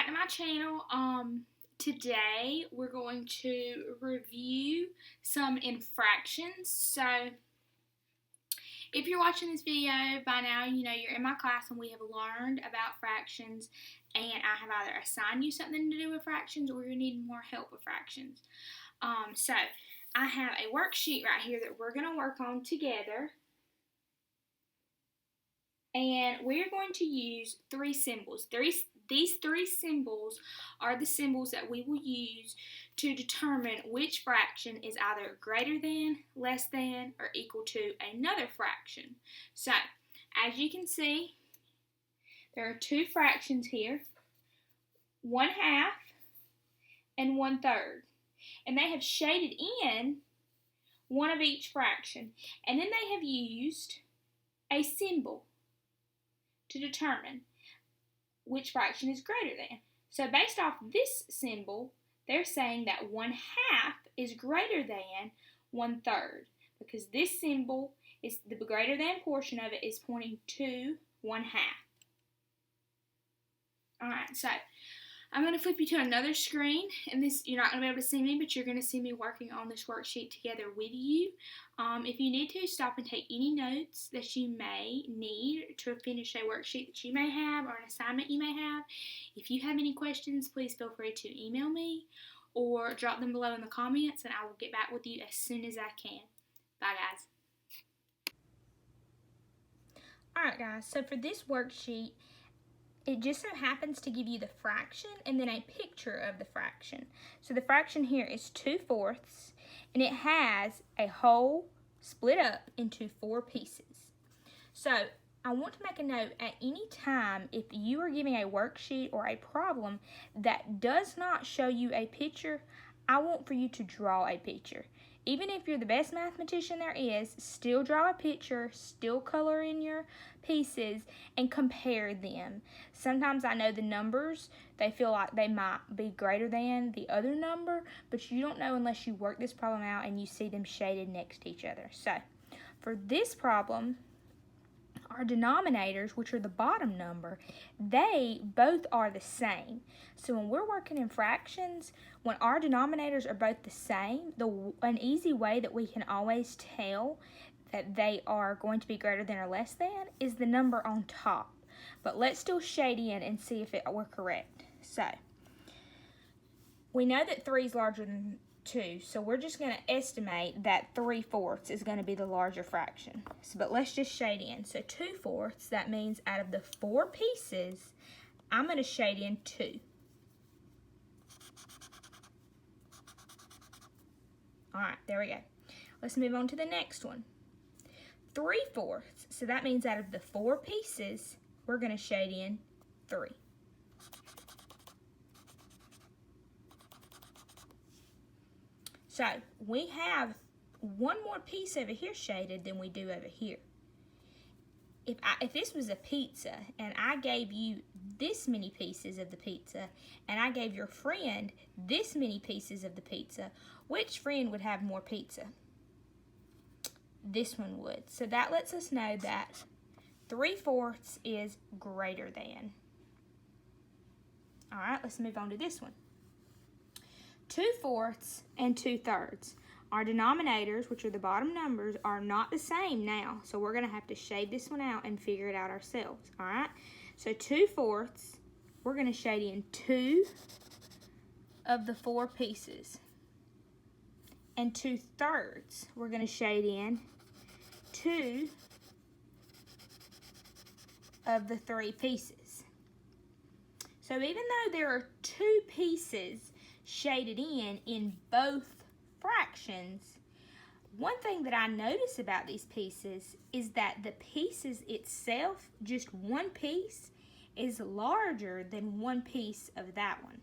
back to my channel. Today we're going to review some infractions. So if you're watching this video by now, you know you're in my class and we have learned about fractions, and I have either assigned you something to do with fractions or you're needing more help with fractions. So I have a worksheet right here that we're going to work on together. And we're going to use three symbols. These three symbols are the symbols that we will use to determine which fraction is either greater than, less than, or equal to another fraction. So, as you can see, there are two fractions here, 1/2 and 1/3. And they have shaded in one of each fraction. And then they have used a symbol to determine which fraction is greater than. So based off this symbol, they're saying that 1/2 is greater than 1/3 because this symbol is the greater than portion of it is pointing to 1/2. Alright, so I'm going to flip you to another screen, and this you're not going to be able to see me, but you're going to see me working on this worksheet together with you. If you need to, stop and take any notes that you may need to finish a worksheet that you may have or an assignment you may have. If you have any questions, please feel free to email me or drop them below in the comments, and I will get back with you as soon as I can. Bye, guys. Alright, guys, so for this worksheet, it just so happens to give you the fraction and then a picture of the fraction. So the fraction here is 2/4, and it has a whole split up into 4 pieces. So I want to make a note at any time if you are giving a worksheet or a problem that does not show you a picture, I want for you to draw a picture. Even if you're the best mathematician there is, still draw a picture, still color in your pieces, and compare them. Sometimes I know the numbers, they feel like they might be greater than the other number, but you don't know unless you work this problem out and you see them shaded next to each other. So, for this problem, our denominators, which are the bottom number, they both are the same. So when we're working in fractions, when our denominators are both the same, an easy way that we can always tell that they are going to be greater than or less than is the number on top. But let's still shade in and see if we're correct. So we know that 3 is larger than 2, so we're just going to estimate that 3/4 is going to be the larger fraction. But let's just shade in. So 2/4, that means out of the 4 pieces, I'm going to shade in 2. Alright, there we go. Let's move on to the next one. 3/4, so that means out of the 4 pieces, we're going to shade in 3. So we have one more piece over here shaded than we do over here. If this was a pizza and I gave you this many pieces of the pizza and I gave your friend this many pieces of the pizza, which friend would have more pizza? This one would. So that lets us know that 3/4 is greater than. Alright, let's move on to this one. 2/4 and 2/3. Our denominators, which are the bottom numbers, are not the same now. So we're going to have to shade this one out and figure it out ourselves. Alright? So 2/4, we're going to shade in 2 of the 4 pieces. And 2/3, we're going to shade in 2 of the 3 pieces. So even though there are 2 pieces shaded in both fractions, one thing that I notice about these pieces is that the pieces itself, just one piece, is larger than one piece of that one.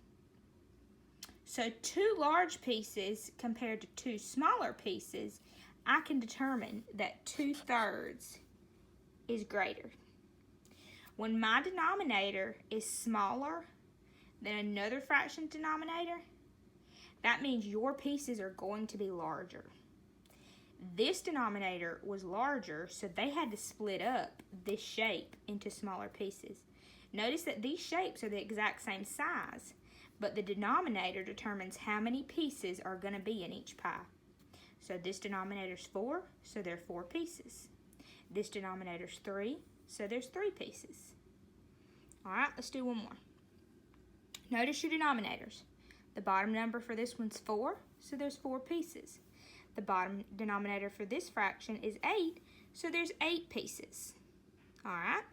So 2 large pieces compared to 2 smaller pieces, I can determine that 2/3 is greater. When my denominator is smaller than another fraction denominator, that means your pieces are going to be larger. This denominator was larger, so they had to split up this shape into smaller pieces. Notice that these shapes are the exact same size, but the denominator determines how many pieces are going to be in each pie. So this denominator's 4, so there are 4 pieces. This denominator's 3, so there's 3 pieces. Alright, let's do one more. Notice your denominators. The bottom number for this one's 4, so there's 4 pieces. The bottom denominator for this fraction is 8, so there's 8 pieces. Alright?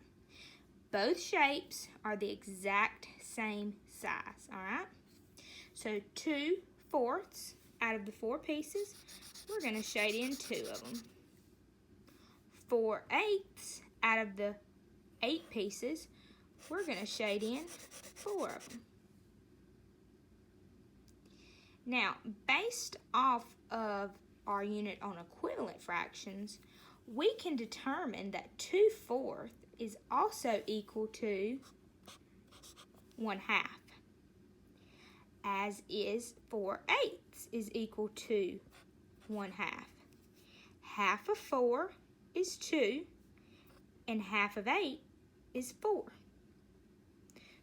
Both shapes are the exact same size. Alright? So 2/4 out of the 4 pieces, we're going to shade in 2 of them. 4/8 out of the 8 pieces, we're going to shade in 4 of them. Now, based off of our unit on equivalent fractions, we can determine that 2/4 is also equal to 1/2, as is 4/8 is equal to 1/2. Half of 4 is 2, and half of 8 is 4.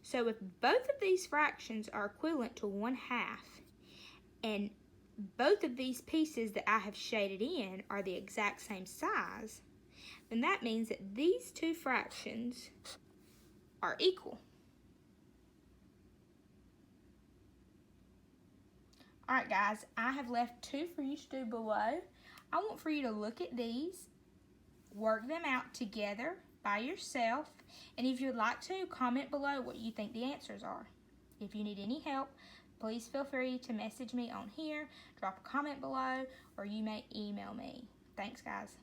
So if both of these fractions are equivalent to 1/2, and both of these pieces that I have shaded in are the exact same size, then that means that these two fractions are equal. Alright guys, I have left 2 for you to do below. I want for you to look at these, work them out together by yourself, and if you'd like to, comment below what you think the answers are. If you need any help, please feel free to message me on here, drop a comment below, or you may email me. Thanks guys.